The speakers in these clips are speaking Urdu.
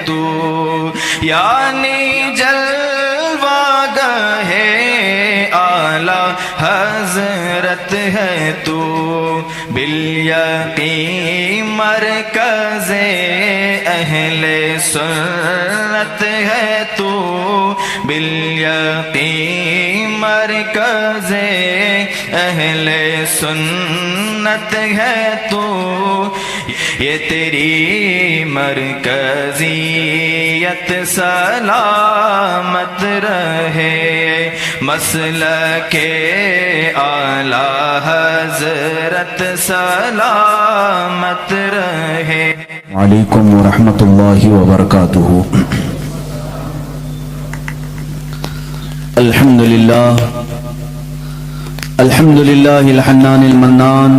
تو، یعنی جلوہ گاہ اعلی حضرت ہے تو، بالیقین مرکز اہل سنت ہے تو، بالیقین مرکز اہل سنت ہے تو، یہ تیری مرکزیت سلامت رہے، مسلک اعلی حضرت سلامت رہے۔ وعلیکم ورحمۃ اللہ وبرکاتہ۔ الحمد للہ الحنان المنان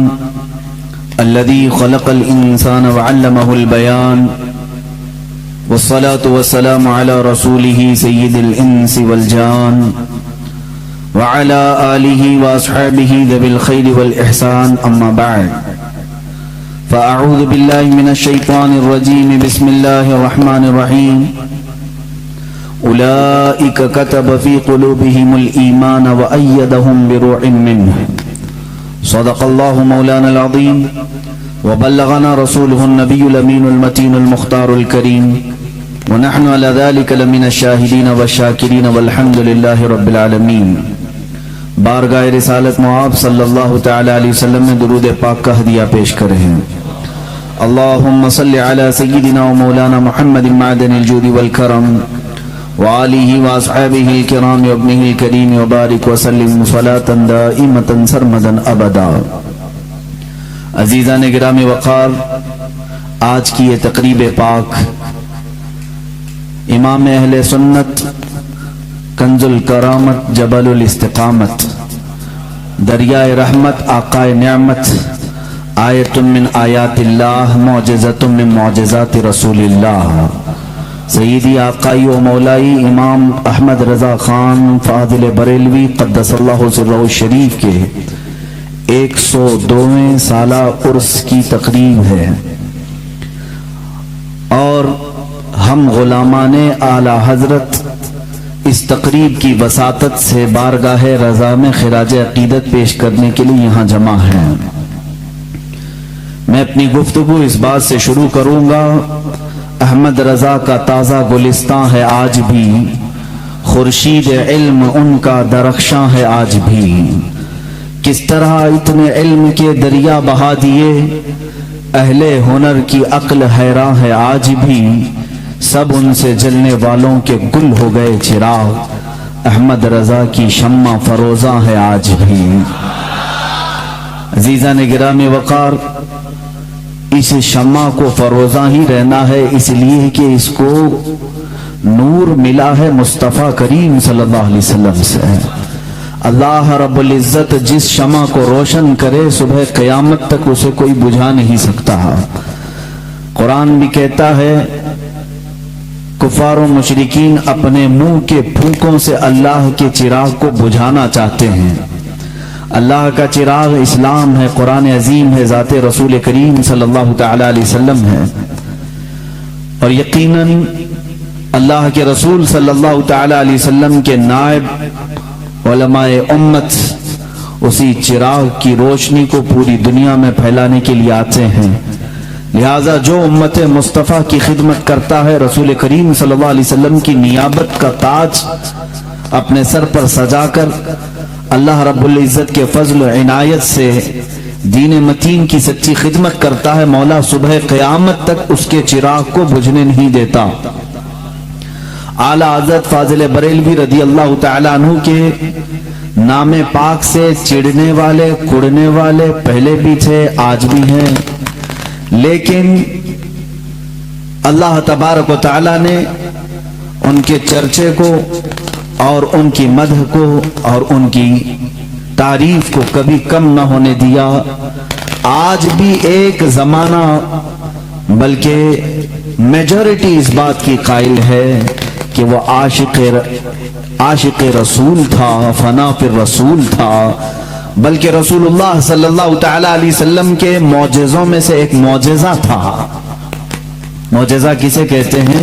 الذي خلق الإنسان وعلمه البيان، والصلاة والسلام على رسوله سيد الإنس والجان، وعلى آله وأصحابه ذوي الخير والإحسان، أما بعد، فأعوذ بالله من الشيطان الرجيم، بسم الله الرحمن الرحيم، أولئك كتب في قلوبهم الإيمان وأيدهم بروح منه، صدق الله مولانا العظيم، وبلغنا رسوله النبي الأمين المتين المختار الكريم، ونحن على ذلك لمن الشاهدين والشاكرين، والحمد لله رب العالمين۔ بارگاہ رسالت معاب صلی اللہ تعالی علیہ وسلم میں درود پاک کا ہدیہ پیش کرے ہیں۔ اللہم صلی علی سیدنا و مولانا محمد معدن الجود والکرم، وآلہ واصحابہ الکرام وابنہ الکریم، وبارک وسلم صلاة دائمة سرمدا ابدا۔ عزیزان گرامی وقار، آج کی یہ تقریب پاک امام اہل سنت، کنز الکرامت، جبل الاستقامت، دریائے رحمت، آقا نعمت، آیت من آیات اللہ، معجزت من معجزات رسول اللہ، سیدی آقائی و مولائی امام احمد رضا خان فاضل بریلوی قدس اللہ سرہ الشریف کے 102ویں سالہ عرس کی تقریب ہے، اور ہم غلامان اعلی حضرت اس تقریب کی وساطت سے بارگاہ رضا میں خراج عقیدت پیش کرنے کے لیے یہاں جمع ہیں۔ میں اپنی گفتگو اس بات سے شروع کروں گا، احمد رضا کا تازہ گلستان ہے آج بھی، خورشید علم ان کا درخشاں ہے آج بھی، کس طرح اتنے علم کے دریا بہا دیے، اہل ہنر کی عقل حیراں ہے آج بھی، سب ان سے جلنے والوں کے گل ہو گئے چراغ، احمد رضا کی شمع فروزاں ہے آج بھی۔ عزیزان گرامی وقار، اس شمع کو فروزاں ہی رہنا ہے، اس لیے کہ اس کو نور ملا ہے مصطفیٰ کریم صلی اللہ علیہ وسلم سے۔ اللہ رب العزت جس شمع کو روشن کرے، صبح قیامت تک اسے کوئی بجھا نہیں سکتا۔ قرآن بھی کہتا ہے کفار و مشرکین اپنے منہ کے پھونکوں سے اللہ کے چراغ کو بجھانا چاہتے ہیں۔ اللہ کا چراغ اسلام ہے، قرآن عظیم ہے، ذات رسول کریم صلی اللہ تعالی علیہ وسلم ہے، اور یقیناً اللہ کے رسول صلی اللہ تعالی علیہ وسلم کے نائب علماء امت اسی چراغ کی روشنی کو پوری دنیا میں پھیلانے کے لیے آتے ہیں۔ لہٰذا جو امت مصطفیٰ کی خدمت کرتا ہے، رسول کریم صلی اللہ علیہ وسلم کی نیابت کا تاج اپنے سر پر سجا کر اللہ رب العزت کے فضل و عنایت سے دین متین کی سچی خدمت کرتا ہے، مولا صبح قیامت تک اس کے چراغ کو بجھنے نہیں دیتا۔ اعلیٰ حضرت فاضل بریلوی رضی اللہ تعالیٰ عنہ کے نام پاک سے چڑھنے والے، کڑنے والے پہلے بھی تھے، آج بھی ہیں، لیکن اللہ تبارک و تعالیٰ نے ان کے چرچے کو اور ان کی مدح کو اور ان کی تعریف کو کبھی کم نہ ہونے دیا۔ آج بھی ایک زمانہ بلکہ میجورٹی اس بات کی قائل ہے کہ وہ عاشق رسول تھا، فنا پر رسول تھا، بلکہ رسول اللہ صلی اللہ تعالی علیہ وسلم کے معجزوں میں سے ایک معجزہ تھا۔ معجزہ کسے کہتے ہیں؟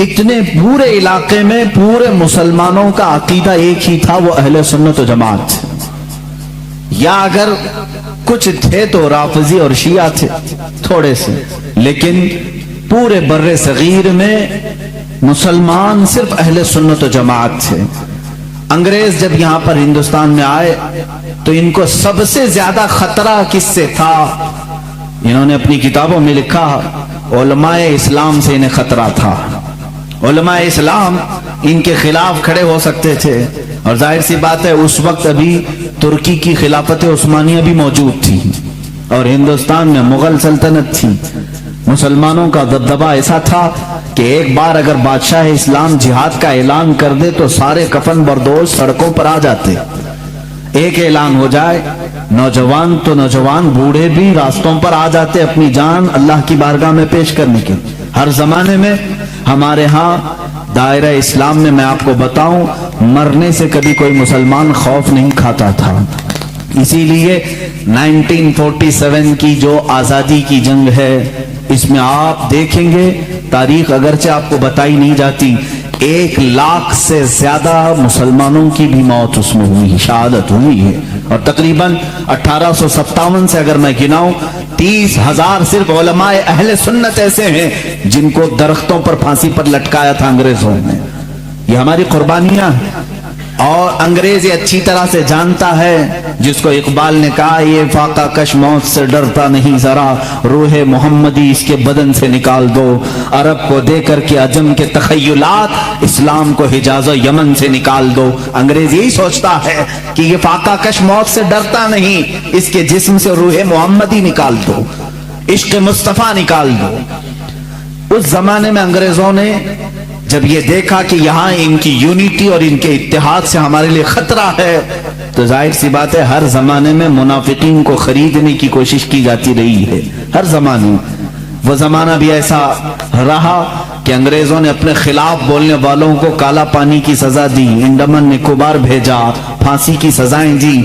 اتنے پورے علاقے میں پورے مسلمانوں کا عقیدہ ایک ہی تھا، وہ اہل سنت و جماعت، یا اگر کچھ تھے تو رافضی اور شیعہ تھے تھوڑے سے، لیکن پورے بر صغیر میں مسلمان صرف اہل سنت و جماعت تھے۔ انگریز جب یہاں پر ہندوستان میں آئے تو ان کو سب سے زیادہ خطرہ کس سے تھا؟ انہوں نے اپنی کتابوں میں لکھا علماء اسلام سے انہیں خطرہ تھا۔ علماء اسلام ان کے خلاف کھڑے ہو سکتے تھے، اور ظاہر سی بات ہے اس وقت ابھی ترکی کی خلافت عثمانیہ بھی موجود تھی اور ہندوستان میں مغل سلطنت تھی۔ مسلمانوں کا دبدبہ ایسا تھا کہ ایک بار اگر بادشاہ اسلام جہاد کا اعلان کر دے تو سارے کفن بردوش سڑکوں پر آ جاتے۔ ایک اعلان ہو جائے، نوجوان تو نوجوان، بوڑھے بھی راستوں پر آ جاتے اپنی جان اللہ کی بارگاہ میں پیش کرنے کے۔ ہر زمانے میں ہمارے ہاں دائرہ اسلام میں میں آپ کو بتاؤں مرنے سے کبھی کوئی مسلمان خوف نہیں کھاتا تھا۔ اسی لیے 1947 کی جو آزادی کی جنگ ہے اس میں آپ دیکھیں گے تاریخ اگرچہ آپ کو بتائی نہیں جاتی، 1 لاکھ سے زیادہ مسلمانوں کی بھی موت اس میں ہوئی، شہادت ہوئی ہے، اور تقریباً 1857 سے اگر میں گناؤں 30,000 صرف علماء اہل سنت ایسے ہیں جن کو درختوں پر پھانسی پر لٹکایا تھا انگریزوں نے۔ یہ ہماری قربانیاں ہیں، اور انگریز یہ اچھی طرح سے جانتا ہے، جس کو اقبال نے کہا یہ فاقہ کش موت سے ڈرتا نہیں ذرا، روح محمدی اس کے بدن سے نکال دو، عرب کو دے کر کے عجم کے تخیلات، اسلام کو حجاز و یمن سے نکال دو۔ انگریز یہی سوچتا ہے کہ یہ فاقہ کش موت سے ڈرتا نہیں، اس کے جسم سے روح محمدی نکال دو، عشق مصطفیٰ نکال دو۔ اس زمانے میں انگریزوں نے جب یہ دیکھا کہ یہاں ان کی یونٹی اور ان کے اتحاد سے ہمارے لیے خطرہ ہے، تو ظاہر سی بات ہے ہر زمانے میں منافقین کو خریدنے کی کوشش کی جاتی رہی ہے، ہر زمانے۔ وہ زمانہ بھی ایسا رہا کہ انگریزوں نے اپنے خلاف بولنے والوں کو کالا پانی کی سزا دی، انڈمان نکوبار بھیجا، پھانسی کی سزائیں دی،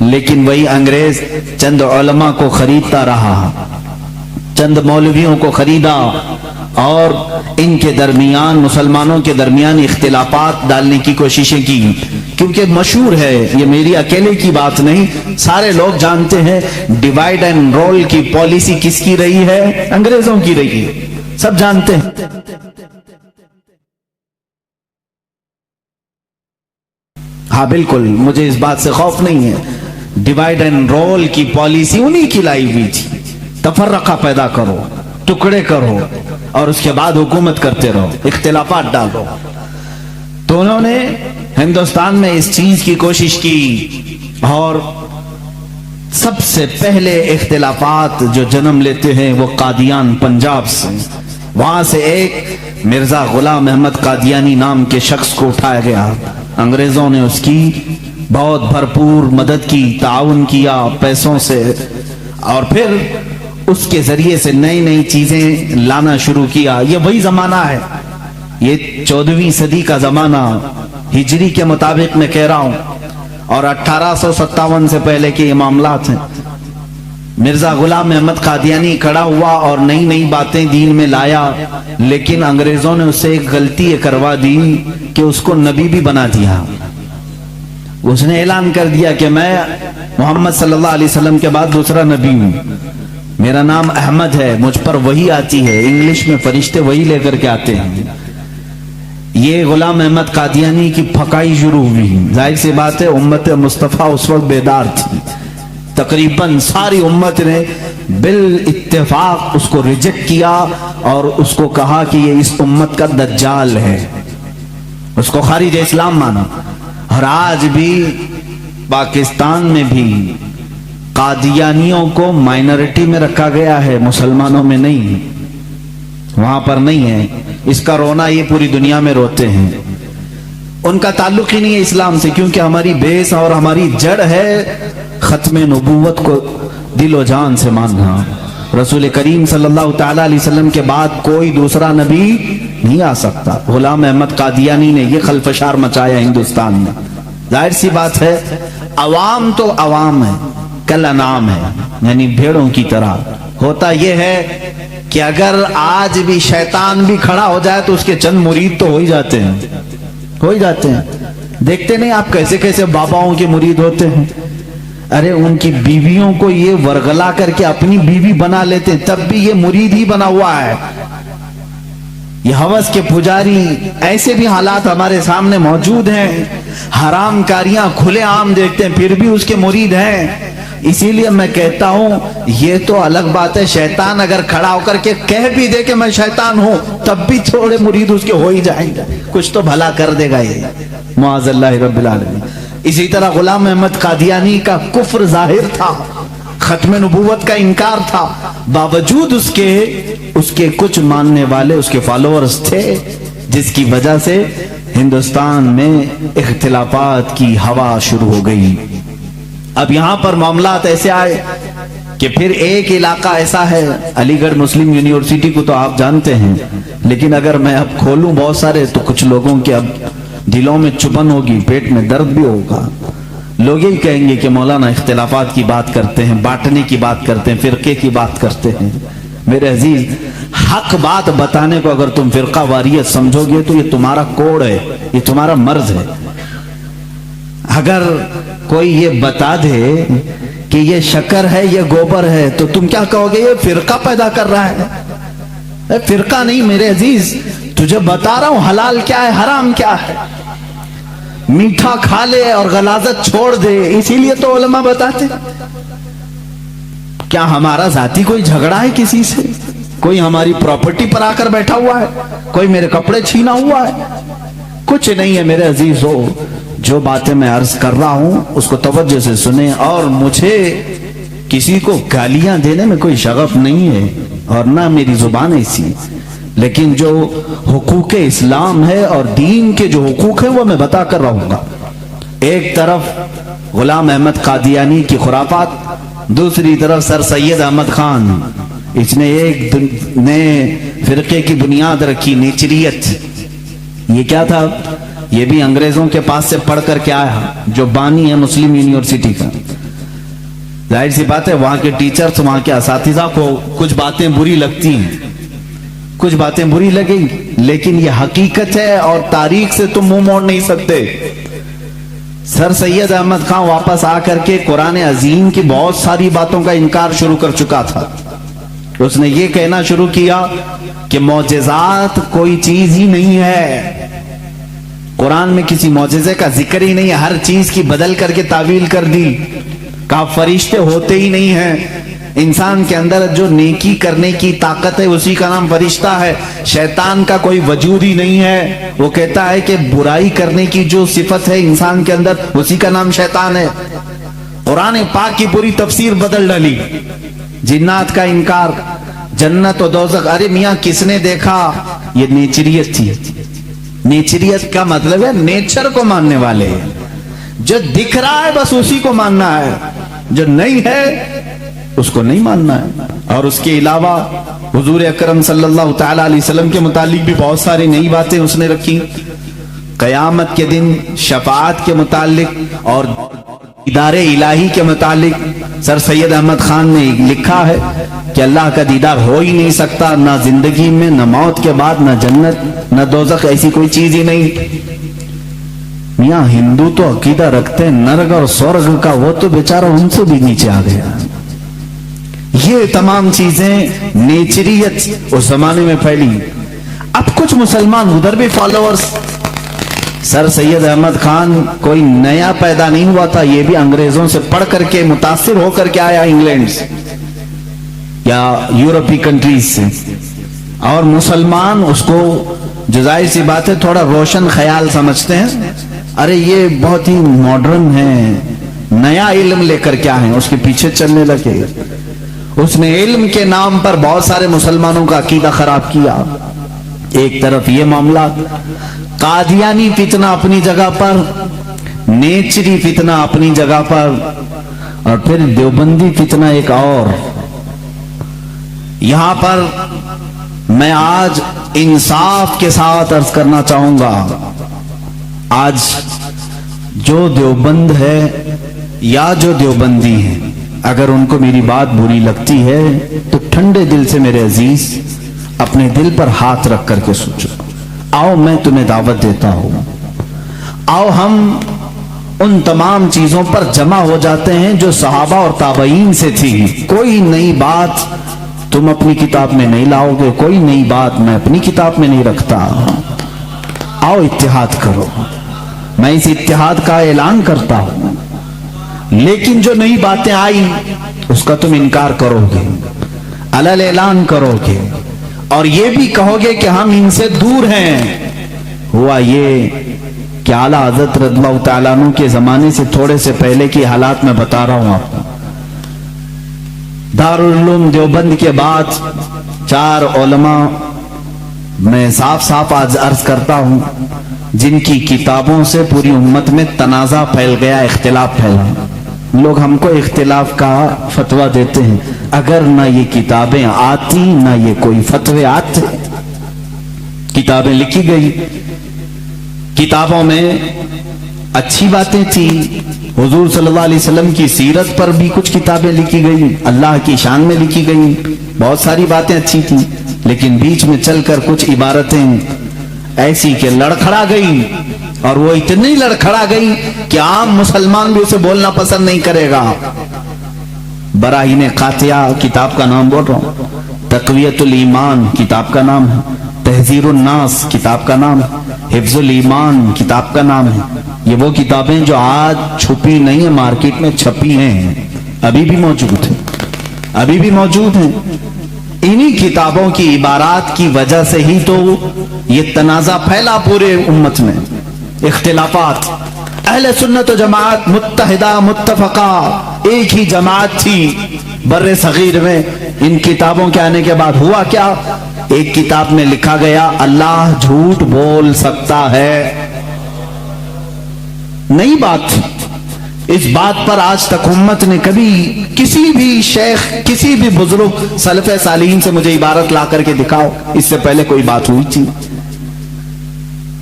لیکن وہی انگریز چند علماء کو خریدتا رہا، چند مولویوں کو خریدا، اور ان کے درمیان مسلمانوں کے درمیان اختلافات ڈالنے کی کوششیں کی، کیونکہ مشہور ہے، یہ میری اکیلے کی بات نہیں، سارے لوگ جانتے ہیں ڈیوائیڈ اینڈ رول کی پالیسی کس کی رہی ہے؟ انگریزوں کی رہی ہے، سب جانتے ہیں۔ ہاں بالکل، مجھے اس بات سے خوف نہیں ہے، ڈیوائیڈ اینڈ رول کی پالیسی انہی کی لائی ہوئی تھی، تفرقہ پیدا کرو، ٹکڑے کرو، اور اس کے بعد حکومت کرتے رہو، اختلافات ڈالو۔ تو انہوں نے ہندوستان میں اس چیز کی کوشش کی، اور سب سے پہلے اختلافات جو جنم لیتے ہیں وہ قادیان پنجاب سے، وہاں سے ایک مرزا غلام احمد قادیانی نام کے شخص کو اٹھایا گیا، انگریزوں نے اس کی بہت بھرپور مدد کی، تعاون کیا پیسوں سے، اور پھر اس کے ذریعے سے نئی نئی چیزیں لانا شروع کیا۔ یہ وہی زمانہ ہے، یہ 14ویں صدی کا زمانہ، ہجری کے مطابق میں کہہ رہا ہوں، اور 1857 سے پہلے کے یہ معاملات ہیں۔ مرزا غلام احمد قادیانی کھڑا ہوا اور نئی نئی باتیں دین میں لایا، لیکن انگریزوں نے اس سے ایک غلطی کروا دی کہ اس کو نبی بھی بنا دیا۔ اس نے اعلان کر دیا کہ میں محمد صلی اللہ علیہ وسلم کے بعد دوسرا نبی ہوں، میرا نام احمد ہے، مجھ پر وحی آتی ہے، انگلش میں فرشتے وحی لے کر کے آتے ہیں۔ یہ غلام احمد قادیانی کی پھکائی شروع ہوئی۔ ظاہر سی بات ہے امت مصطفیٰ اس وقت بیدار تھی، تقریباً ساری امت نے بالاتفاق اس کو ریجیکٹ کیا اور اس کو کہا کہ یہ اس امت کا دجال ہے، اس کو خارج اسلام مانا۔ اور آج بھی پاکستان میں بھی قادیانیوں کو مائنورٹی میں رکھا گیا ہے، مسلمانوں میں نہیں، وہاں پر نہیں ہے۔ اس کا رونا یہ پوری دنیا میں روتے ہیں۔ ان کا تعلق ہی نہیں ہے اسلام سے، کیونکہ ہماری بیس اور ہماری جڑ ہے ختم نبوت کو دل و جان سے ماننا۔ رسول کریم صلی اللہ تعالی علیہ وسلم کے بعد کوئی دوسرا نبی نہیں آ سکتا۔ غلام احمد قادیانی نے یہ خلفشار مچایا ہندوستان میں۔ ظاہر سی بات ہے عوام تو عوام ہے، کل انعام ہے، یعنی بھیڑوں کی طرح۔ ہوتا یہ ہے کہ اگر آج بھی شیطان بھی کھڑا ہو جائے تو اس کے چند مرید تو ہو ہی جاتے ہیں. دیکھتے نہیں آپ کیسے کیسے باباؤں کے مرید ہوتے ہیں. ارے ان کی بیویوں کو یہ ورگلا کر کے اپنی بیوی بنا لیتے ہیں, تب بھی یہ مرید ہی بنا ہوا ہے. یہ ہوس کے پجاری. ایسے بھی حالات ہمارے سامنے موجود ہیں. حرام کاریاں کھلے عام دیکھتے ہیں پھر بھی اس کے مرید ہیں. اسی لیے میں کہتا ہوں یہ تو الگ بات ہے, شیطان اگر کھڑا ہو کر کے کہہ بھی دے کہ میں شیطان ہوں تب بھی تھوڑے مرید اس کے ہو ہی جائیں گے, کچھ تو بھلا کر دے گا یہ, معاذ اللہ رب العالمین. اسی طرح غلام احمد قادیانی کا کفر ظاہر تھا, ختم نبوت کا انکار تھا, باوجود اس کے کچھ ماننے والے اس کے فالوورز تھے, جس کی وجہ سے ہندوستان میں اختلافات کی ہوا شروع ہو گئی. اب یہاں پر معاملات ایسے آئے کہ پھر ایک علاقہ ایسا ہے, علی گڑھ مسلم یونیورسٹی کو تو آپ جانتے ہیں, لیکن اگر میں اب کھولوں بہت سارے تو کچھ لوگوں کے اب دلوں میں چبھن ہوگی, پیٹ میں درد بھی ہوگا. لوگ یہی کہیں گے کہ مولانا اختلافات کی بات کرتے ہیں, بانٹنے کی بات کرتے ہیں, فرقے کی بات کرتے ہیں. میرے عزیز, حق بات بتانے کو اگر تم فرقہ واریت سمجھو گے تو یہ تمہارا کوڑ ہے, یہ تمہارا مرض ہے. اگر کوئی یہ بتا دے کہ یہ شکر ہے یہ گوبر ہے تو تم کیا کہو گے, یہ فرقہ پیدا کر رہا ہے. فرقہ نہیں میرے عزیز, تجھے بتا رہا ہوں حلال کیا ہے حرام کیا ہے. میٹھا کھا لے اور غلاظت چھوڑ دے, اسی لیے تو علماء بتاتے. کیا ہمارا ذاتی کوئی جھگڑا ہے کسی سے؟ کوئی ہماری پراپرٹی پر آ کر بیٹھا ہوا ہے؟ کوئی میرے کپڑے چھینا ہوا ہے؟ کچھ نہیں ہے میرے عزیز. ہو جو باتیں میں عرض کر رہا ہوں اس کو توجہ سے سنیں, اور مجھے کسی کو گالیاں دینے میں کوئی شغف نہیں ہے اور نہ میری زبان ایسی, لیکن جو حقوق اسلام ہے اور دین کے جو حقوق ہیں وہ میں بتا کر رہوں گا. ایک طرف غلام احمد قادیانی کی خرافات, دوسری طرف سر سید احمد خان, اس نے ایک نئے فرقے کی بنیاد رکھی, نیچریت. یہ کیا تھا؟ یہ بھی انگریزوں کے پاس سے پڑھ کر کے آیا, جو بانی ہے مسلم یونیورسٹی کا. ظاہر سی بات ہے وہاں کے ٹیچرز, وہاں کے اساتذہ کو کچھ باتیں بری لگتی ہیں, کچھ باتیں بری لگیں, لیکن یہ حقیقت ہے اور تاریخ سے تم منہ موڑ نہیں سکتے. سر سید احمد خان واپس آ کر کے قرآن عظیم کی بہت ساری باتوں کا انکار شروع کر چکا تھا. اس نے یہ کہنا شروع کیا کہ معجزات کوئی چیز ہی نہیں ہے, قرآن میں کسی معجزے کا ذکر ہی نہیں ہے, ہر چیز کی بدل کر کے تعویل کر دی. کہا فرشتے ہوتے ہی نہیں ہیں, انسان کے اندر جو نیکی کرنے کی طاقت ہے اسی کا نام فرشتہ ہے. شیطان کا کوئی وجود ہی نہیں ہے, وہ کہتا ہے کہ برائی کرنے کی جو صفت ہے انسان کے اندر اسی کا نام شیطان ہے. قرآن پاک کی پوری تفسیر بدل ڈالی. جنات کا انکار, جنت و دوزخ, ارے میاں کس نے دیکھا؟ یہ نیچریت تھی. نیچریت کا مطلب ہے نیچر کو ماننے والے, جو دکھ رہا ہے بس اسی کو ماننا ہے, جو نہیں ہے اس کو نہیں ماننا ہے. اور اس کے علاوہ حضور اکرم صلی اللہ تعالی علیہ وسلم کے متعلق بھی بہت ساری نئی باتیں اس نے رکھی. قیامت کے دن شفاعت کے متعلق اور دیدار الہی کے متعلق سر سید احمد خان نے لکھا ہے کہ اللہ کا دیدار ہو ہی نہیں سکتا, نہ زندگی میں, نہ موت کے بعد, نہ جنت, نہ دوزخ, ایسی کوئی چیز ہی نہیں. میاں ہندو تو عقیدہ رکھتے ہیں نرگ اور سورگ کا, وہ تو بیچارہ ان سے بھی نیچے آ گیا. یہ تمام چیزیں نیچریت اس زمانے میں پھیلی. اب کچھ مسلمان ادھر بھی فالوورز. سر سید احمد خان کوئی نیا پیدا نہیں ہوا تھا, یہ بھی انگریزوں سے پڑھ کر کے متاثر ہو کر کے آیا انگلینڈ سے یا یورپی کنٹریز سے. اور مسلمان اس کو جو ظاہر سی بات ہے تھوڑا روشن خیال سمجھتے ہیں, ارے یہ بہت ہی ماڈرن ہے, نیا علم لے کر کیا ہے, اس کے پیچھے چلنے لگے. اس نے علم کے نام پر بہت سارے مسلمانوں کا عقیدہ خراب کیا. ایک طرف یہ معاملہ, قادیانی فتنہ اپنی جگہ پر, نیچری فتنہ اپنی جگہ پر, اور پھر دیوبندی فتنہ ایک اور. یہاں پر میں آج انصاف کے ساتھ عرض کرنا چاہوں گا, آج جو دیوبند ہے یا جو دیوبندی ہیں اگر ان کو میری بات بری لگتی ہے تو ٹھنڈے دل سے میرے عزیز اپنے دل پر ہاتھ رکھ کر کے سوچو. آؤ میں تمہیں دعوت دیتا ہوں, آؤ ہم ان تمام چیزوں پر جمع ہو جاتے ہیں جو صحابہ اور تابعین سے تھی. کوئی نئی بات تم اپنی کتاب میں نہیں لاؤ گے, کوئی نئی بات میں اپنی کتاب میں نہیں رکھتا. آؤ اتحاد کرو, میں اس اتحاد کا اعلان کرتا ہوں. لیکن جو نئی باتیں آئی اس کا تم انکار کرو گے, علل اعلان کرو گے, اور یہ بھی کہو گے کہ ہم ان سے دور ہیں. ہوا یہ کہ اعلیٰ حضرت رضی اللہ تعالیٰ عنہ کے زمانے سے تھوڑے سے پہلے کی حالات میں بتا رہا ہوں آپ کو. دارالعلوم دیوبند کے بعد 4 علماء میں صاف صاف عرض کرتا ہوں جن کی کتابوں سے پوری امت میں تنازع پھیل گیا, اختلاف پھیلا. لوگ ہم کو اختلاف کا فتویٰ دیتے ہیں, اگر نہ یہ کتابیں آتی نہ یہ کوئی فتوے آتے. کتابیں لکھی گئی, کتابوں میں اچھی باتیں تھی, حضور صلی اللہ علیہ وسلم کی سیرت پر بھی کچھ کتابیں لکھی گئی, اللہ کی شان میں لکھی گئی, بہت ساری باتیں اچھی تھی. لیکن بیچ میں چل کر کچھ عبارتیں ایسی کہ لڑکھڑا گئی, اور وہ اتنی لڑکھڑا گئی کہ عام مسلمان بھی اسے بولنا پسند نہیں کرے گا. براہین قاطعہ کتاب کا نام بول رہا ہوں, تقویت الایمان کتاب کا نام ہے, تحذیر الناس کتاب کا نام ہے, حفظ الایمان کتاب کا نام ہے. یہ وہ کتابیں جو آج چھپی نہیں ہیں, مارکیٹ میں چھپی ہیں, ابھی بھی موجود ہیں, ابھی بھی موجود ہیں. انہی کتابوں کی عبارات کی وجہ سے ہی تو یہ تنازع پھیلا پورے امت میں, اختلافات. اہل سنت و جماعت متحدہ متفقہ ایک ہی جماعت تھی بر صغیر میں. ان کتابوں کے آنے کے بعد ہوا کیا, ایک کتاب میں لکھا گیا اللہ جھوٹ بول سکتا ہے. نئی بات, اس بات پر آج تک امت نے کبھی کسی بھی شیخ کسی بھی بزرگ سلف صالحین سے مجھے عبارت لا کر کے دکھاؤ اس سے پہلے کوئی بات ہوئی تھی.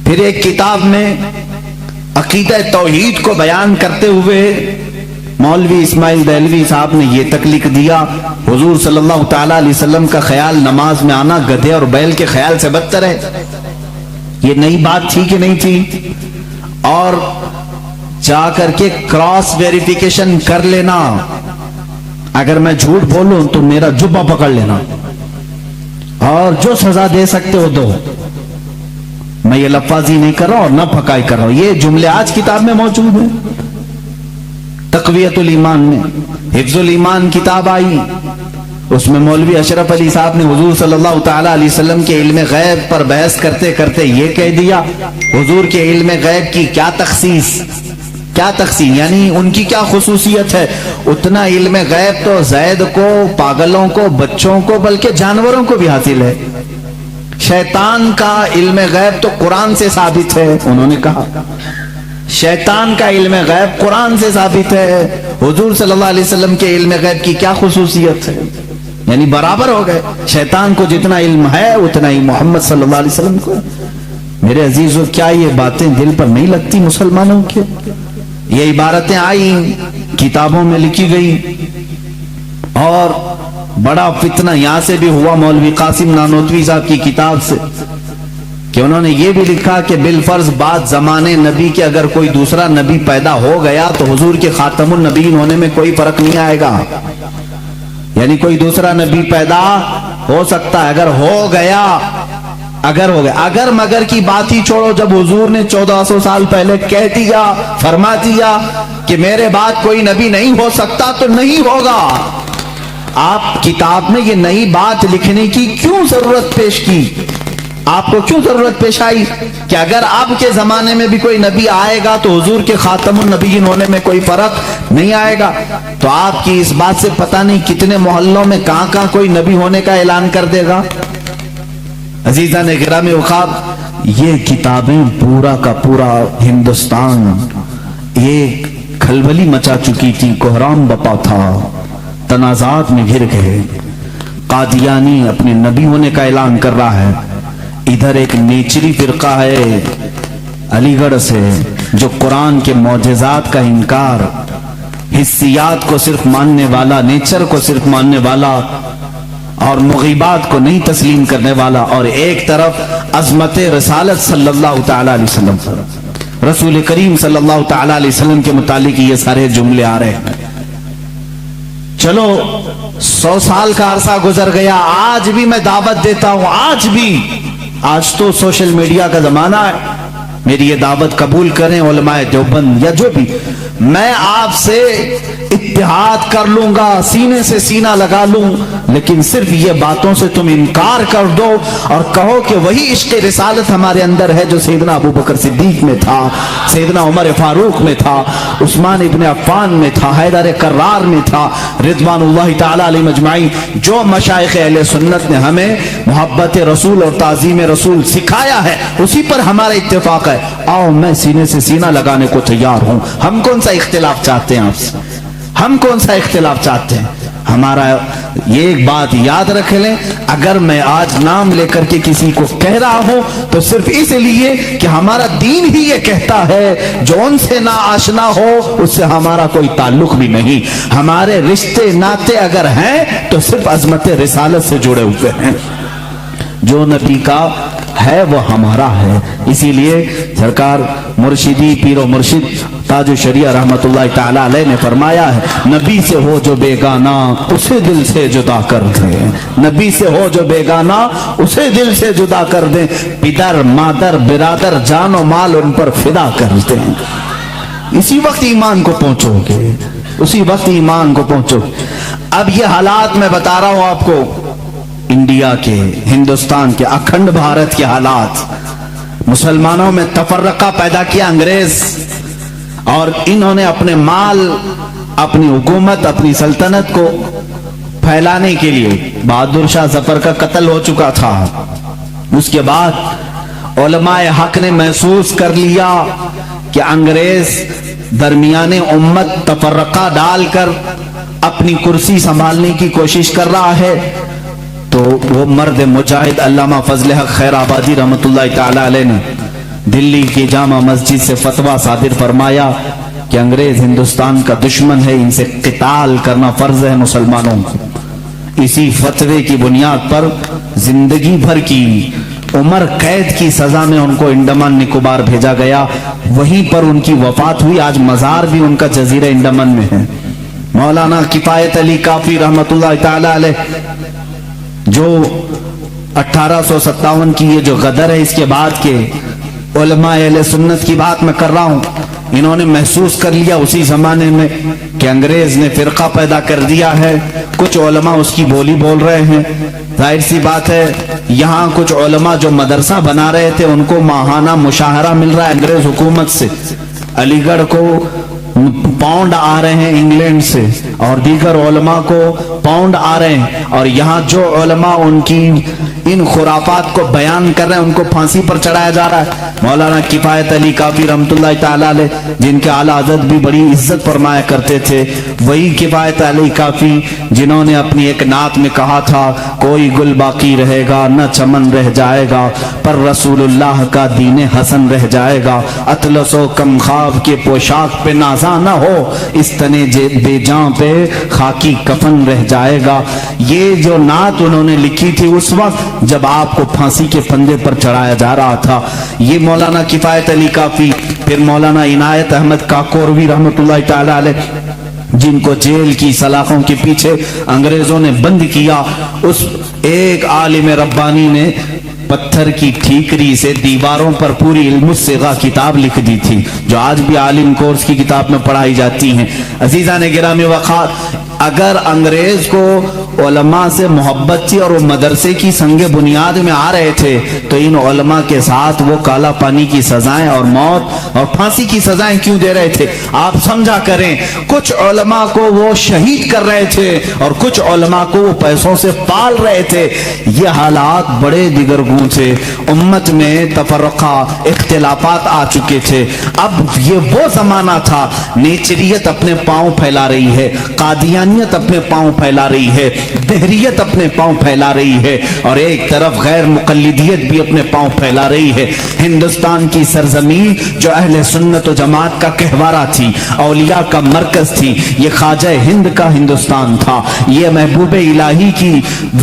پھر ایک کتاب میں عقیدہ توحید کو بیان کرتے ہوئے مولوی اسماعیل دہلوی صاحب نے یہ تک لکھ دیا, حضور صلی اللہ تعالیٰ علیہ وسلم کا خیال نماز میں آنا گدھے اور بیل کے خیال سے بدتر ہے. یہ نئی بات تھی کہ نہیں تھی؟ اور جا کر کے کراس ویریفیکیشن کر لینا, اگر میں جھوٹ بولوں تو میرا جبہ پکڑ لینا, اور جو سزا دے سکتے ہو دو. میں یہ لفاظی نہیں کر رہا اور نہ پھکائی کر رہا ہوں, یہ جملے آج کتاب میں موجود ہیں. تقویت الایمان میں حفظ الایمان کتاب آئی, اس میں مولوی اشرف علی صاحب نے حضور صلی اللہ تعالی علیہ وسلم کے علم غیب پر بحث کرتے کرتے یہ کہہ دیا, حضور کے علم غیب کی کیا تخصیص, کیا تقسیم, یعنی ان کی کیا خصوصیت ہے. اتنا علم غیب تو زید کو, پاگلوں کو, بچوں کو, بلکہ جانوروں کو بھی حاصل ہے. شیطان کا علم غیب تو قرآن سے ثابت ہے, انہوں نے کہا شیطان کا علم غیب قرآن سے ثابت ہے. حضور صلی اللہ علیہ وسلم کے علم غیب کی کیا خصوصیت ہے, یعنی برابر ہو گئے. شیطان کو جتنا علم ہے اتنا ہی محمد صلی اللہ علیہ وسلم کو. میرے عزیزو, کیا یہ باتیں دل پر نہیں لگتی مسلمانوں کے؟ یہ عبارتیں آئی, کتابوں میں لکھی گئی, اور بڑا فتنہ یہاں سے بھی ہوا مولوی قاسم نانوتوی صاحب کی کتاب سے, کہ انہوں نے یہ بھی لکھا کہ بالفرض بعد زمانے نبی کے اگر کوئی دوسرا نبی پیدا ہو گیا تو حضور کے خاتم النبیین ہونے میں کوئی فرق نہیں آئے گا. یعنی کوئی دوسرا نبی پیدا ہو سکتا ہے, اگر ہو گیا, اگر مگر کی بات ہی چھوڑو. جب حضور نے 1400 سال پہلے کہہ دیا, فرما دیا کہ میرے بعد کوئی نبی نہیں ہو سکتا تو نہیں ہوگا. آپ کتاب میں یہ نئی بات لکھنے کی کیوں ضرورت پیش کی, آپ کو کیوں ضرورت پیش آئی کہ اگر اب کے زمانے میں بھی کوئی نبی آئے گا تو حضور کے خاتم النبیین ہونے میں کوئی فرق نہیں آئے گا؟ تو آپ کی اس بات سے پتہ نہیں کتنے محلوں میں کہاں کوئی نبی ہونے کا اعلان کر دے گا. عزیزان گرامی وقار, یہ کتابیں پورا کا پورا ہندوستان ایک کھلبلی مچا چکی تھی, کوہرام بپا تھا, تنازعات میں گھر گئے. قادیانی اپنے نبی ہونے کا اعلان کر رہا ہے, ادھر ایک نیچری فرقہ ہے علی گڑھ سے جو قرآن کے معجزات کا انکار حسیات کو صرف ماننے والا، نیچر کو صرف ماننے والا اور مغیبات کو نہیں تسلیم کرنے والا، اور ایک طرف عظمت رسالت صلی اللہ تعالی علیہ وسلم، رسول کریم صلی اللہ تعالی علیہ وسلم کے متعلق یہ سارے جملے آ رہے ہیں۔ چلو 100 سال کا عرصہ گزر گیا، آج بھی میں دعوت دیتا ہوں، آج تو سوشل میڈیا کا زمانہ ہے، میری یہ دعوت قبول کریں علماء دیوبند یا جو بھی، میں آپ سے اتحاد کر لوں گا، سینے سے سینہ لگا لوں، لیکن صرف یہ باتوں سے تم انکار کر دو اور کہو کہ وہی عشق رسالت ہمارے اندر ہے جو سیدنا ابو بکر صدیق میں تھا، سیدنا عمر فاروق میں تھا، عثمان ابن عفان میں تھا، حیدر کرار میں تھا، رضوان اللہ تعالی علیہ مجمعین۔ جو مشائخ اہل سنت نے ہمیں محبت رسول اور تعظیم رسول سکھایا ہے اسی پر ہمارا اتفاق ہے، آؤ میں سینے سے سینہ لگانے کو تیار ہوں۔ ہم کون سا اختلاف چاہتے ہیں آپ سے؟ ہم کون سا اختلاف چاہتے ہیں؟ ہمارا یہ ایک بات یاد رکھ لیں، اگر میں آج نام لے کر کے کسی کو کہہ رہا ہوں تو صرف اس لیے کہ ہمارا دین ہی یہ کہتا ہے جو ان سے نا آشنا ہو اس سے ہمارا کوئی تعلق بھی نہیں، ہمارے رشتے ناتے اگر ہیں تو صرف عظمت رسالت سے جڑے ہوئے ہیں، جو نبی کا ہے وہ ہمارا ہے۔ اسی لیے سرکار مرشدی پیر و مرشد تاج الشریعہ رحمت اللہ تعالی علیہ نے فرمایا ہے، نبی سے ہو جو بیگانہ اسے دل سے جدا کر دیں، نبی سے ہو جو بیگانہ اسے دل سے جدا کر دیں، پدر مادر برادر جان و مال ان پر فدا کر دیں، اسی وقت ایمان کو پہنچو گے، اسی وقت ایمان کو پہنچو۔ اب یہ حالات میں بتا رہا ہوں آپ کو، انڈیا کے، ہندوستان کے، اکھنڈ بھارت کے حالات، مسلمانوں میں تفرقہ پیدا کیا انگریز، اور انہوں نے اپنے مال، اپنی حکومت، اپنی سلطنت کو پھیلانے کے لیے، بہادر شاہ ظفر کا قتل ہو چکا تھا، اس کے بعد علماء حق نے محسوس کر لیا کہ انگریز درمیان امت تفرقہ ڈال کر اپنی کرسی سنبھالنے کی کوشش کر رہا ہے، تو وہ مرد مجاہد علامہ فضل حق خیر آبادی رحمت اللہ تعالی علیہ نے دلی کی جامع مسجد سے فتویٰ صادر فرمایا کہ انگریز ہندوستان کا دشمن ہے، ان سے قتال کرنا فرض ہے مسلمانوں کو۔ اسی فتوے کی بنیاد پر زندگی بھر کی عمر قید کی سزا میں ان کو انڈمان نکوبار بھیجا گیا، وہیں پر ان کی وفات ہوئی، آج مزار بھی ان کا جزیرہ انڈمان میں ہے۔ مولانا کفایت علی کافی رحمت اللہ تعالی علیہ، جو 1857 کی یہ جو غدر ہے اس کے بعد کے علماء اہل سنت کی بات میں کر رہا ہوں، انہوں نے محسوس کر لیا اسی زمانے میں کہ انگریز نے فرقہ پیدا کر دیا ہے، کچھ علماء اس کی بولی بول رہے ہیں، ظاہر سی بات ہے یہاں کچھ علماء جو مدرسہ بنا رہے تھے ان کو ماہانہ مشاہرہ مل رہا ہے انگریز حکومت سے، علی گڑھ کو پاؤنڈ آ رہے ہیں انگلینڈ سے، اور دیگر علماء کو پاؤنڈ آ رہے ہیں، اور یہاں جو علماء ان کی ان خرافات کو بیان کر رہے ہیں ان کو پھانسی پر چڑھایا جا رہا ہے۔ مولانا کفایت علی کافی رحمت اللہ تعالی علیہ، جن کے اعلیٰ حضرت بھی بڑی عزت فرمایا کرتے تھے، وہی کفایت علی کافی جنہوں نے اپنی ایک نعت میں کہا تھا، کوئی گل باقی رہے گا نہ چمن رہ جائے گا، پر رسول اللہ کا دین حسن رہ جائے گا، اطلس و کم خواب کے پوشاک پہ نازا نہ ہو، اس تنے بے جان پہ خاکی کفن رہ جائے گا۔ یہ جو نعت انہوں نے لکھی تھی اس وقت جب آپ کو پھانسی کے پھندے پر چڑھایا جا رہا تھا، یہ مولانا کفایت علی کافی، پھر مولانا عنایت احمد کاکوروی رحمت اللہ تعالی علیہ، جن کو جیل کی سلاخوں کے پیچھے انگریزوں نے بند کیا، اس ایک عالم ربانی نے پتھر کی ٹھیکری سے دیواروں پر پوری علم الصیغہ کتاب لکھ دی تھی، جو آج بھی عالم کورس کی کتاب میں پڑھائی جاتی ہیں۔ عزیزان گرامی وقار، اگر انگریز کو علماء سے محبت تھی اور وہ مدرسے کی سنگ بنیاد میں آ رہے تھے تو ان علماء کے ساتھ وہ کالا پانی کی سزائیں اور موت اور پھانسی کی سزائیں کیوں دے رہے تھے؟ آپ سمجھا کریں، کچھ علماء کو وہ شہید کر رہے تھے اور کچھ علماء کو وہ پیسوں سے پال رہے تھے۔ یہ حالات بڑے دیگرگوں تھے، امت میں تفرقہ اختلافات آ چکے تھے۔ اب یہ وہ زمانہ تھا، نیچریت اپنے پاؤں پھیلا رہی ہے، قادیانیت اپنے پاؤں پھیلا رہی ہے، دہریت اپنے پاؤں پھیلا رہی ہے اور ایک طرف غیر مقلدیت بھی اپنے پاؤں پھیلا رہی ہے۔ ہندوستان کی سرزمین جو اہل سنت و جماعت کا گہوارہ تھی، اولیاء کا مرکز تھی، یہ خواجہ ہند کا ہندوستان تھا، یہ محبوب الہی کی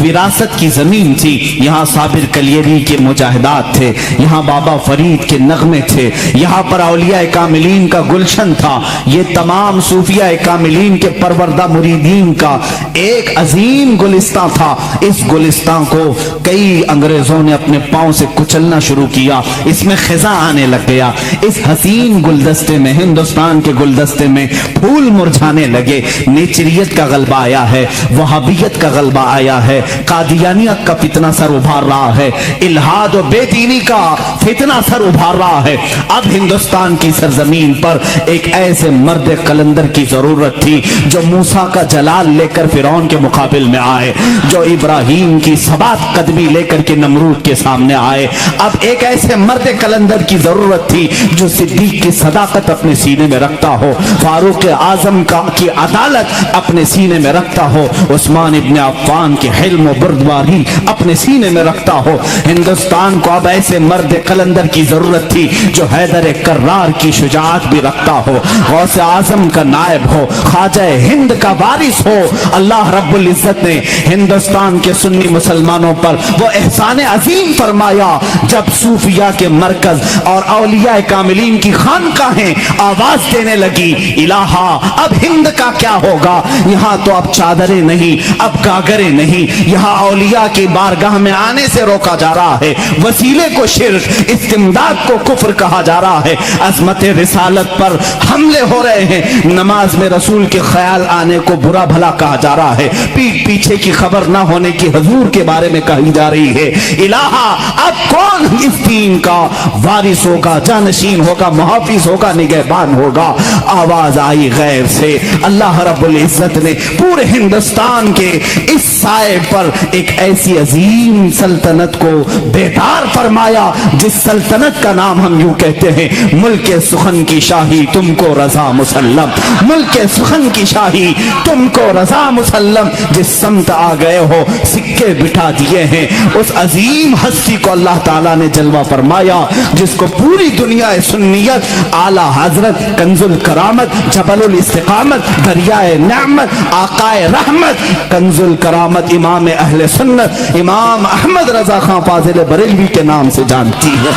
وراثت کی زمین تھی۔ یہاں صابر کلیری کے مجاہدات تھے، یہاں بابا فرید کے نغمے تھے، یہاں پر اولیاء کاملین کا گلشن تھا، یہ تمام صوفیاء کاملین کے پروردہ مریدین کا ایک عظیم گلستان تھا۔ اس گلستان کو کئی انگریزوں نے اپنے پاؤں سے کچلنا شروع کیا، اس میں خزاں آنے لگ گیا۔ اس حسین گلدستے میں، ہندوستان کے گلدستے میں پھول مرجھانے لگے۔ نیچریت کا غلبہ آیا ہے، وہابیت کا غلبہ آیا ہے، قادیانیت کا فتنہ سر ابھار رہا ہے، الہاد و بے دینی کا فتنہ سر ابھار رہا ہے۔ اب ہندوستان کی سرزمین پر ایک ایسے مرد قلندر کی ضرورت تھی جو موسیٰ کا جلال لے کر فرعون کے مقابل میں آئے، جو ابراہیم کی ثبات قدمی لے کر کے نمرود کے سامنے آئے۔ اب ایک ایسے مرد قلندر کی ضرورت تھی جو صدیق کی صداقت اپنے سینے میں رکھتا ہو، فاروق اعظم کی عدالت اپنے سینے میں رکھتا ہو، عثمان ابن عفان کی حلم و بردباری اپنے سینے میں رکھتا ہو۔ ہندوستان کو اب ایسے مرد قلندر کی ضرورت تھی جو حیدر کرار کی شجاعت بھی رکھتا ہو، غوث اعظم کا نائب ہو، خواجہ ہند کا وارث ہو۔ اللہ رب العزت نے ہندوستان کے سنی مسلمانوں پر وہ احسان عظیم فرمایا جب صوفیاء کے مرکز اور اولیاء کاملین کی خانقاہیں آواز دینے لگی، الہا اب ہند کا کیا ہوگا؟ یہاں تو اب چادریں نہیں، اب گاگریں نہیں، یہاں اولیاء کی بارگاہ میں آنے سے روکا جا رہا ہے، وسیلے کو شرک، استمداد کو کفر کہا جا رہا ہے، عظمت رسالت پر حملے ہو رہے ہیں، نماز میں رسول کے خیال آنے کو برا بھلا کہا جا رہا ہے، پیٹ پیچھے کی خبر نہ ہونے کی حضور کے بارے میں کہی جا رہی ہے۔ الہا اب کون اس دین کا وارث ہوگا، جانشین ہوگا، محافظ ہوگا، نگہبان ہوگا؟ آواز آئی غیب سے، اللہ رب العزت نے پورے ہندوستان کے اس سائے پر ایک ایسی عظیم سلطنت کو بیدار فرمایا جس سلطنت کا نام ہم یوں کہتے ہیں، ملک سخن کی شاہی تم کو رضا مسلم، ملک سخن کی شاہی تم کو رضا مسلم۔ جس سمت آ گئے ہو سکے بٹھا دیے ہیں، اس عظیم ہستی کو اللہ تعالیٰ نے جلوہ فرمایا جس کو پوری دنیا سنیت اعلیٰ حضرت کنز الکرامت، جبل الاستقامت، دریائے نعمت، آقائے رحمت، کنز الکرامت امام اہل سنت امام احمد رضا خان فاضل بریلوی کے نام سے جانتی ہے۔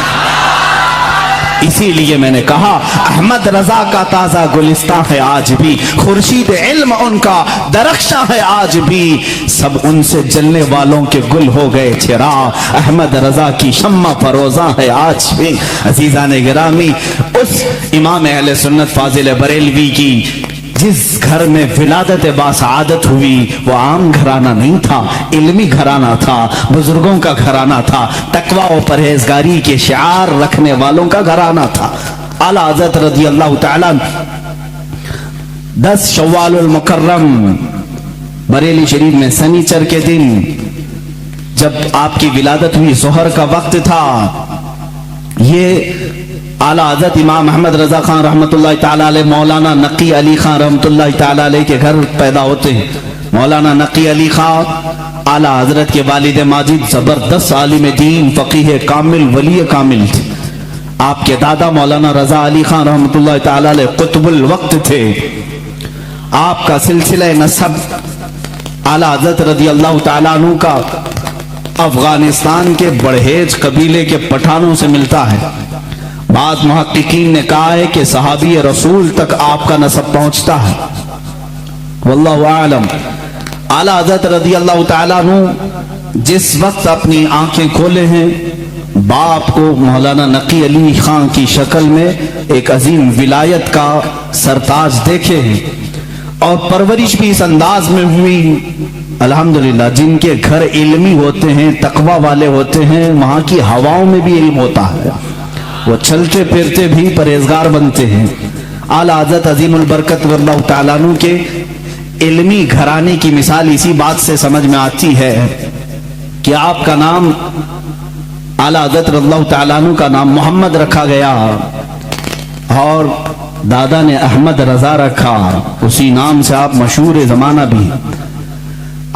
اسی لیے میں نے کہا احمد رضا کا تازہ گلستان ہے آج بھی، خورشید علم ان کا درخشاں ہے آج بھی، سب ان سے جلنے والوں کے گل ہو گئے چراغ، احمد رضا کی شمع فروزاں ہے آج بھی۔ عزیزان گرامی، اس امام اہل سنت فاضل بریلوی کی جس گھر میں ولادت باسعادت ہوئی وہ عام گھرانہ نہیں تھا، علمی گھرانہ تھا، بزرگوں کا گھرانہ تھا، تقوی و پرہیزگاری کے شعار رکھنے والوں کا گھرانہ تھا۔ اعلیٰ حضرت رضی اللہ تعالیٰ 10 شوال المکرم بریلی شریف میں سنیچر کے دن جب آپ کی ولادت ہوئی، ظہر کا وقت تھا، یہ اعلیٰ حضرت امام احمد رضا خان رحمت اللہ تعالیٰ علیہ مولانا نقی علی خان رحمت اللہ تعالیٰ علیہ کے گھر پیدا ہوتے ہیں۔ مولانا نقی علی خان اعلیٰ حضرت کے والد ماجد زبردست عالم دین، فقیہ کامل، ولی کامل تھے۔ آپ کے دادا مولانا رضا علی خان رحمت اللہ تعالیٰ علیہ قطب الوقت تھے۔ آپ کا سلسلہ نسب اعلیٰ حضرت رضی اللہ تعالیٰ عنہ کا افغانستان کے بڑھیج قبیلے کے پٹھانوں سے ملتا ہے۔ بعض محققین نے کہا ہے کہ صحابی رسول تک آپ کا نسب پہنچتا ہے، واللہ اعلم۔ اعلیٰ حضرت رضی اللہ تعالیٰ عنہ جس وقت اپنی آنکھیں کھولے ہیں، باپ کو مولانا نقی علی خان کی شکل میں ایک عظیم ولایت کا سرتاج دیکھے ہیں، اور پرورش بھی اس انداز میں ہوئی۔ الحمدللہ جن کے گھر علمی ہوتے ہیں، تقوی والے ہوتے ہیں، وہاں کی ہواؤں میں بھی علم ہوتا ہے، وہ چلتے پھرتے بھی پرہیزگار بنتے ہیں۔ اعلیٰ حضرت عظیم البرکت واللہ تعالیٰ عنہ کے علمی گھرانے کی مثال اسی بات سے سمجھ میں آتی ہے کہ آپ کا نام اعلیٰ حضرت رضی اللہ تعالیٰ عنہ کا نام محمد رکھا گیا اور دادا نے احمد رضا رکھا، اسی نام سے آپ مشہور زمانہ بھی۔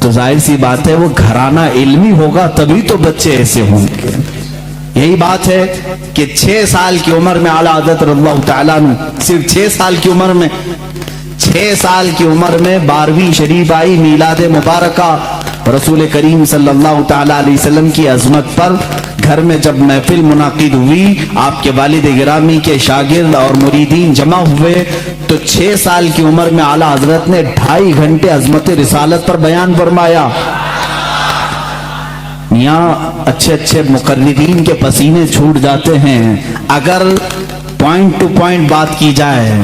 تو ظاہر سی بات ہے وہ گھرانہ علمی ہوگا تبھی تو بچے ایسے ہوں گے. یہی بات ہے کہ 6 سال کی عمر میں اعلیٰ حضرت رضی اللہ تعالیٰ عنہ صرف 6 سال کی عمر میں 12ویں شریف آئی میلاد مبارکہ. رسول کریم صلی اللہ تعالیٰ علیہ وسلم کی عظمت پر گھر میں جب محفل منعقد ہوئی، آپ کے والد گرامی کے شاگرد اور مریدین جمع ہوئے تو 6 سال کی عمر میں اعلیٰ حضرت نے 2.5 گھنٹے عظمت رسالت پر بیان فرمایا. یہاں اچھے مقررین کے پسینے چھوٹ جاتے ہیں اگر پوائنٹ ٹو پوائنٹ بات کی جائے،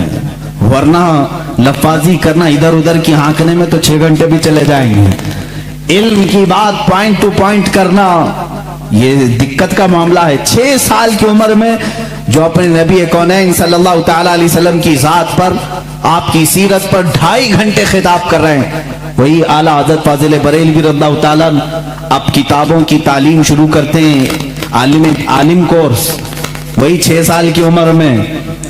ورنہ لفاظی کرنا ادھر ادھر کی ہانکنے میں تو 6 گھنٹے بھی چلے جائیں گے. علم کی بات پوائنٹ ٹو پوائنٹ کرنا یہ دقت کا معاملہ ہے. 6 سال کی عمر میں جو اپنے نبی کونین صلی اللہ تعالیٰ علیہ وسلم کی ذات پر، آپ کی سیرت پر 2.5 گھنٹے خطاب کر رہے ہیں، وہی اعلیٰ حضرت فاضل بریلوی رضی اللہ تعالیٰ اب کتابوں کی تعلیم شروع کرتے ہیں، عالم کورس. وہی 6 سال کی عمر میں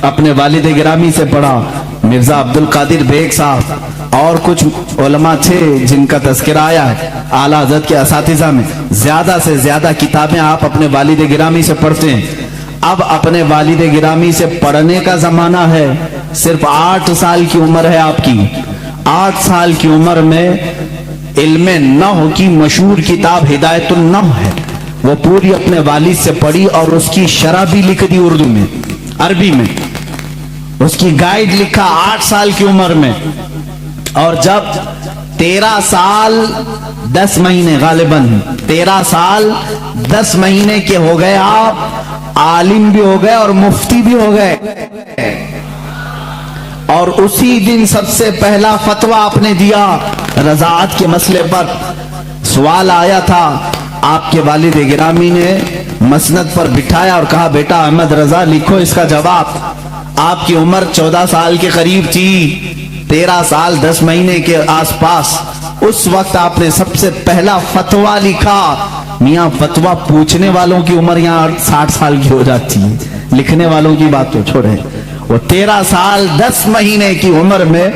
اپنے والد گرامی سے پڑھا. مرزا عبد القادر بیگ صاحب اور کچھ علماء تھے جن کا تذکرہ آیا ہے اعلیٰ حضرت کے اساتذہ میں. زیادہ سے زیادہ کتابیں آپ اپنے والد گرامی سے پڑھتے ہیں. اب اپنے والد گرامی سے پڑھنے کا زمانہ ہے. صرف 8 سال کی عمر ہے آپ کی. 8 سال کی عمر میں علم نحو کی مشہور کتاب ہدایت النحو ہے، وہ پوری اپنے والد سے پڑھی اور اس کی شرح بھی لکھ دی اردو میں، عربی میں. اس کی گائیڈ لکھا 8 سال کی عمر میں. اور جب 13 سال 10 مہینے غالباً 13 سال 10 مہینے کے ہو گئے، آپ عالم بھی ہو گئے اور مفتی بھی ہو گئے. اور اسی دن سب سے پہلا فتویٰ آپ نے دیا رضاعت کے مسئلے پر. سوال آیا تھا، آپ کے والد گرامی نے مسند پر بٹھایا اور کہا بیٹا احمد رضا لکھو اس کا جواب. آپ کی عمر 14 سال کے قریب تھی، 13 سال 10 مہینے کے آس پاس. اس وقت آپ نے سب سے پہلا فتویٰ لکھا. میاں فتویٰ پوچھنے والوں کی عمر یہاں 60 سال کی ہو جاتی ہے، لکھنے والوں کی بات تو چھوڑے. وہ 13 سال 10 مہینے کی عمر میں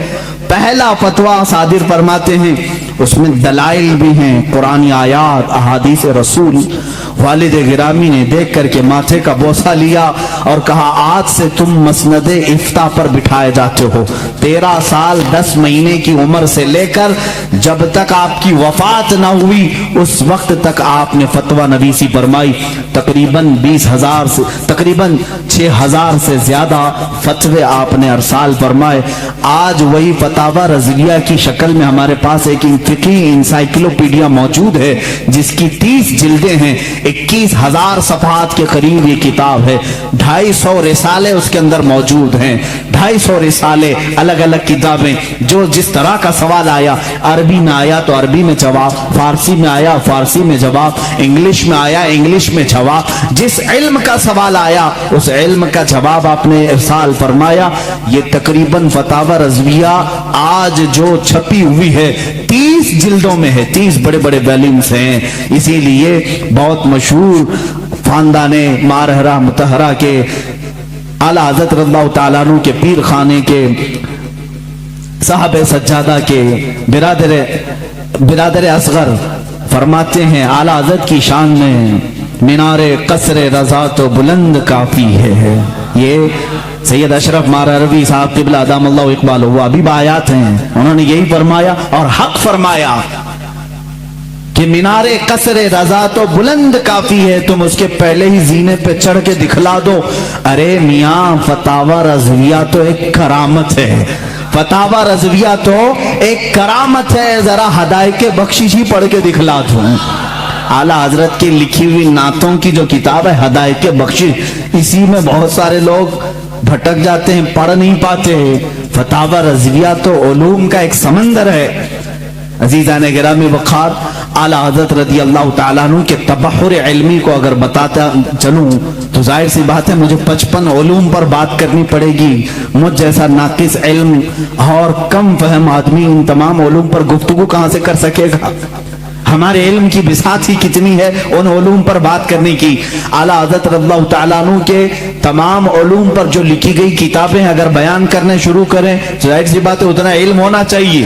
پہلا فتویٰ صادر فرماتے ہیں. اس میں دلائل بھی ہیں، قرآنی آیات، احادیث رسول. والد گرامی نے دیکھ کر کے ماتھے کا بوسہ لیا اور کہا آج سے تم مسند افتاء پر بٹھائے جاتے ہو. 13 سال 10 مہینے کی عمر سے لے کر جب تک آپ کی وفات نہ ہوئی اس وقت تک آپ نے فتویٰ نویسی فرمائی. تقریباً 20,000 سے تقریباً 6,000 سے زیادہ فتوے آپ نے ارسال فرمائے. آج وہی فتاوی رضویہ کی شکل میں ہمارے پاس ایک فقہی انسائکلوپیڈیا موجود ہے جس کی 30 جلدیں ہیں، 21,000 صفحات کے قریب یہ کتاب ہے. 250 رسالے اس کے اندر موجود ہیں. 250 رسالے، الگ الگ کتابیں. جو جس طرح کا سوال آیا، عربی میں آیا تو عربی میں جواب، فارسی میں آیا فارسی میں جواب، انگلش میں آیا انگلش میں جواب. جس علم کا سوال آیا اس علم کا جواب آپ نے ارسال فرمایا. یہ تقریباً فتاوی رضویہ آج جو چھپی ہوئی ہے 30 جلدوں میں ہے، 30 بڑے بڑے والیومز ہیں. اسی لیے بہت مشہور خاندان مارہرہ متحرہ کے اعلیٰ حضرت رضی اللہ تعالیٰ عنہ کے پیر خانے کے صاحب سجادہ کے برادر اصغر فرماتے ہیں اعلیٰ حضرت کی شان میں مینار قصر رضا تو بلند کافی ہے. یہ سید اشرف مارہروی صاحب قبلہ ادام اللہ اقبال ہوا ابھی آیات ہیں، انہوں نے یہی فرمایا اور حق فرمایا کہ مینار قصر رضا تو بلند کافی ہے، تم اس کے پہلے ہی زینے پہ چڑھ کے دکھلا دو. ارے میاں فتاوی رضویہ تو ایک کرامت ہے، فتاوی رضویہ تو ایک کرامت ہے. ذرا ہدایت بخشش ہی پڑھ کے دکھلا دوں. اعلیٰ حضرت کی لکھی ہوئی نعتوں کی جو کتاب ہے ہدایت بخشش، اسی میں بہت سارے لوگ بھٹک جاتے ہیں، پڑھ نہیں پاتے. فتاوی رضویہ تو علوم کا ایک سمندر ہے. عزیزان گرامی وقار، اعلیٰ حضرت رضی اللہ تعالیٰ عنہ کے تبحر علمی کو اگر بتاتا چلوں تو ظاہر سی بات ہے مجھے 55 علوم پر بات کرنی پڑے گی. مجھ جیسا ناقص علم اور کم فہم آدمی ان تمام علوم پر گفتگو کہاں سے کر سکے گا؟ ہمارے علم کی بساط ہی کتنی ہے ان علوم پر بات کرنے کی. اعلیٰ حضرت رضی اللہ تعالیٰ عنہ کے تمام علوم پر جو لکھی گئی کتابیں اگر بیان کرنے شروع کریں ظاہر سی بات ہے اتنا علم ہونا چاہیے.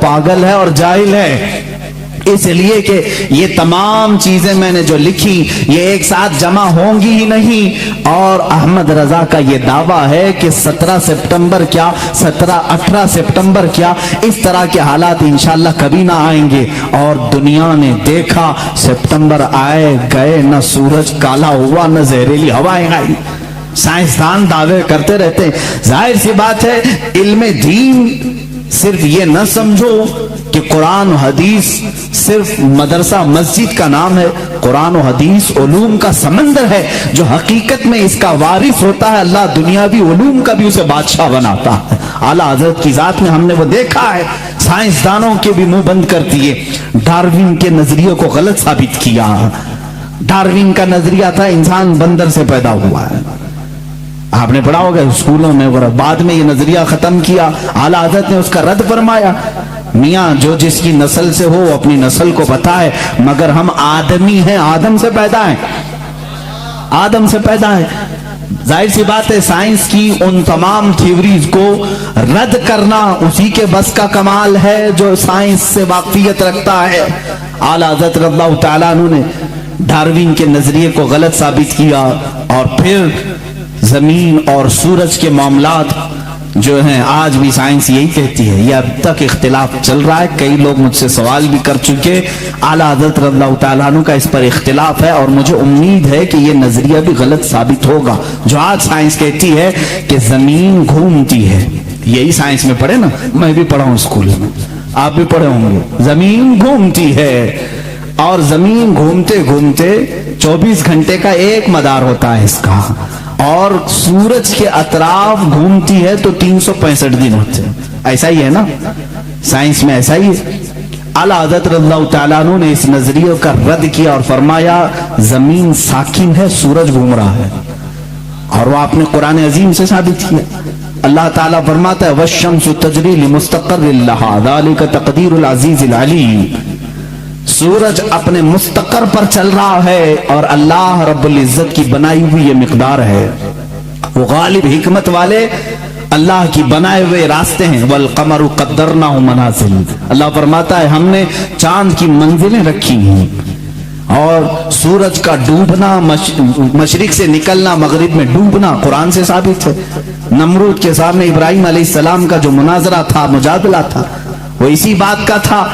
پاگل ہے اور جاہل ہے، اس لیے کہ یہ تمام چیزیں میں نے جو لکھی یہ ایک ساتھ جمع ہوں گی ہی نہیں۔ اور احمد رضا کا یہ دعویٰ ہے کہ 17 سپٹمبر کیا 18 سپٹمبر کیا اس طرح کے حالات انشاءاللہ کبھی نہ آئیں گے، اور دنیا نے دیکھا سپٹمبر آئے گئے، نہ سورج کالا ہوا نہ زہریلی ہوائیں آئی۔ سائنسدان دعوے کرتے رہتے ہیں، ظاہر سی بات ہے علم دین صرف یہ نہ سمجھو کہ قرآن و حدیث صرف مدرسہ مسجد کا نام ہے، قرآن و حدیث علوم کا سمندر ہے جو حقیقت میں اس کا وارث ہوتا ہے، اللہ دنیاوی علوم کا بھی اسے بادشاہ بناتا ہے۔ اعلیٰ حضرت کی ذات میں ہم نے وہ دیکھا ہے، سائنسدانوں کے بھی منہ بند کر دیے، ڈاروین کے نظریے کو غلط ثابت کیا۔ ڈاروین کا نظریہ تھا انسان بندر سے پیدا ہوا ہے، آپ نے پڑھا ہوگا اسکولوں میں، بعد میں یہ نظریہ ختم کیا، اعلیٰ حضرت نے اس کا رد فرمایا، میاں جو جس کی نسل سے ہو اپنی نسل کو پتا ہے، مگر ہم آدمی ہیں، آدم سے پیدا ہیں، آدم سے پیدا ہے۔ ظاہر سی بات ہے سائنس کی ان تمام تھیوریز کو رد کرنا اسی کے بس کا کمال ہے جو سائنس سے واقفیت رکھتا ہے۔ اعلیٰ حضرت رضی اللہ تعالیٰ عنہ نے ڈاروین کے نظریے کو غلط ثابت کیا، اور پھر زمین اور سورج کے معاملات جو ہیں آج بھی سائنس یہی کہتی ہے، یہ اب تک اختلاف چل رہا ہے، کئی لوگ مجھ سے سوال بھی کر چکے، اعلیٰ حضرت رضی اللہ تعالیٰ عنہ کا اس پر اختلاف ہے، اور مجھے امید ہے کہ یہ نظریہ بھی غلط ثابت ہوگا۔ جو آج سائنس کہتی ہے کہ زمین گھومتی ہے، یہی سائنس میں پڑھے نا، میں بھی پڑھا ہوں اسکول میں، آپ بھی پڑھے ہوں گے، زمین گھومتی ہے، اور زمین گھومتے گھومتے 24 گھنٹے کا ایک مدار ہوتا ہے اس کا، اور سورج کے اطراف گھومتی ہے تو 365 دن ہوتے ہیں، ایسا ہی ہے نا، سائنس میں ایسا ہی ہے۔ اعلیٰ حضرت رضی اللہ تعالیٰ عنہ نے اس نظریے کا رد کیا اور فرمایا زمین ساکن ہے، سورج گھوم رہا ہے، اور وہ آپ نے قرآن عظیم سے ثابت کیا۔ اللہ تعالیٰ فرماتا ہے وَالشَّمْسُ تَجْرِي لِمُسْتَقَرٍّ لَهَا ذَلِكَ تَقْدِيرُ الْعَزِيزِ الْعَلِيمِ۔ سورج اپنے مستقر پر چل رہا ہے، اور اللہ رب العزت کی بنائی ہوئی یہ مقدار ہے، وہ غالب حکمت والے اللہ کی بنائے ہوئے راستے ہیں۔ وَالْقَمَرُ قَدَّرْنَاهُ مَنَازِلَ، اللہ فرماتا ہے ہم نے چاند کی منزلیں رکھی ہیں، اور سورج کا ڈوبنا، مشرق سے نکلنا مغرب میں ڈوبنا قرآن سے ثابت ہے۔ نمرود کے سامنے ابراہیم علیہ السلام کا جو مناظرہ تھا، مجادلہ تھا، وہ اسی بات کا تھا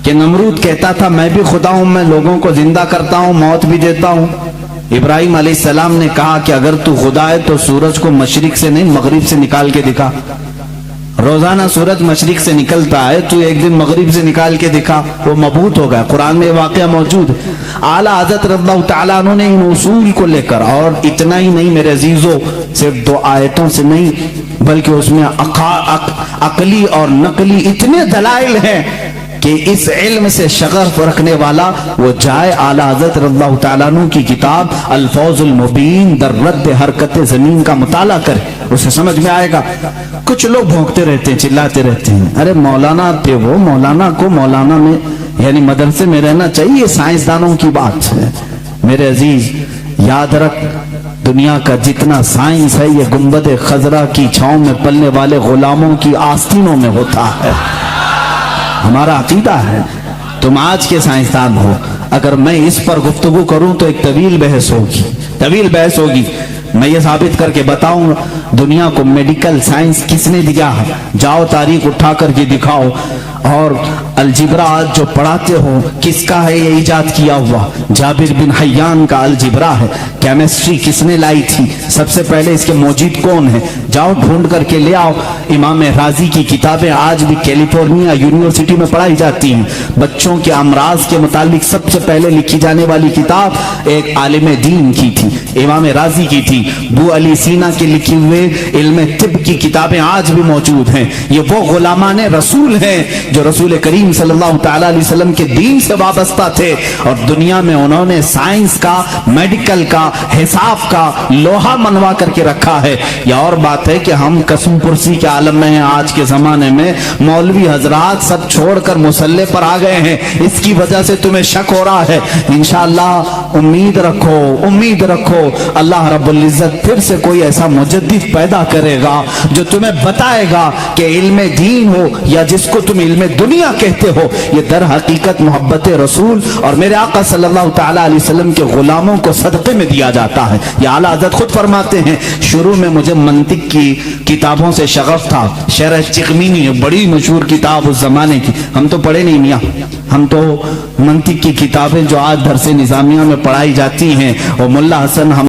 کہ نمرود کہتا تھا میں بھی خدا ہوں، میں لوگوں کو زندہ کرتا ہوں، موت بھی دیتا ہوں۔ ابراہیم علیہ السلام نے کہا کہ اگر تو خدا ہے تو سورج کو مشرق سے نہیں مغرب سے نکال کے دکھا، روزانہ سورج مشرق سے نکلتا ہے، تو ایک دن مغرب سے نکال کے دکھا، وہ مبہوت ہو گیا۔ قرآن میں واقعہ موجود ہے۔ اعلیٰ حضرت رضی اللہ تعالیٰ عنہ نے ان اصول کو لے کر، اور اتنا ہی نہیں میرے عزیزو، صرف 2 آیتوں سے نہیں بلکہ اس میں عقلی اور نقلی اتنے دلائل ہیں کہ اس علم سے شغف رکھنے والا وہ جائے اعلیٰ حضرت رضی اللہ تعالیٰ عنہ کی کتاب الفوز المبین در رد حرکت زمین کا مطالعہ کرے، اسے سمجھ میں آئے گا۔ کچھ لوگ بھونکتے رہتے ہیں، چلاتے رہتے ہیں، ارے مولانا پہ وہ مولانا کو مولانا میں یعنی مدرسے میں رہنا چاہیے، سائنسدانوں کی بات ہے۔ میرے عزیز یاد رکھ، دنیا کا جتنا سائنس ہے یہ گنبد خضرا کی چھاؤں میں پلنے والے غلاموں کی آستینوں میں ہوتا ہے، ہمارا عقیدہ ہے۔ تم آج کے سائنسدان ہو، اگر میں اس پر گفتگو کروں تو ایک طویل بحث ہوگی، میں یہ ثابت کر کے بتاؤں گا دنیا کو میڈیکل سائنس کس نے دیا ہے، جاؤ تاریخ اٹھا کر کے دکھاؤ، اور الجبرا آج جو پڑھاتے ہو کس کا ہے یہ ایجاد کیا ہوا؟ جابر بن حیان کا الجبرا ہے۔ کیمسٹری کس نے لائی تھی؟ سب سے پہلے اس کے موجد کون ہیں؟ جاؤ ڈھونڈ کر کے لے آؤ۔ امام رازی کی کتابیں آج بھی کیلیفورنیا یونیورسٹی میں پڑھائی جاتی ہیں۔ بچوں کے امراض کے متعلق سب سے پہلے لکھی جانے والی کتاب ایک عالم دین کی تھی، امام رازی کی تھی۔ بو علی سینا کے لکھی ہوئے علم طب کی کتابیں آج بھی موجود ہیں۔ یہ وہ غلامان رسول ہیں جو رسول کریم صلی اللہ تعالی علیہ وسلم کے دین سے وابستہ تھے، اور دنیا میں انہوں نے سائنس کا، میڈیکل کا، حساب کا لوہا منوا کر کے رکھا ہے۔ یہ اور بات ہے کہ ہم قسم پرسی کے عالم میں ہیں آج کے زمانے میں، مولوی حضرات سب چھوڑ کر مسلح پر آ گئے ہیں، اس کی وجہ سے تمہیں شک ہو رہا ہے۔ انشاءاللہ امید رکھو، امید رکھو، اللہ رب العزت پھر سے کوئی ایسا مجدد پیدا کرے گا جو تمہیں بتائے گا کہ علم دین ہو یا جس کو تم علم دنیا کہتے ہو، یہ در حقیقت محبت رسول اور میرے آقا صلی اللہ تعالی علیہ وسلم کے غلاموں کو صدقے میں دیا جاتا ہے۔ یہ اعلیٰ حضرت خود فرماتے ہیں، شروع میں مجھے منطق کی کتابوں سے شغف تھا، شرح چغمینی بڑی مشہور کتاب اس زمانے کی، ہم تو پڑھے نہیں میاں، ہم تو منطق کی کتابیں جو آج درس نظامیہ میں پڑھائی جاتی ہیں، اور ملا حسن ہم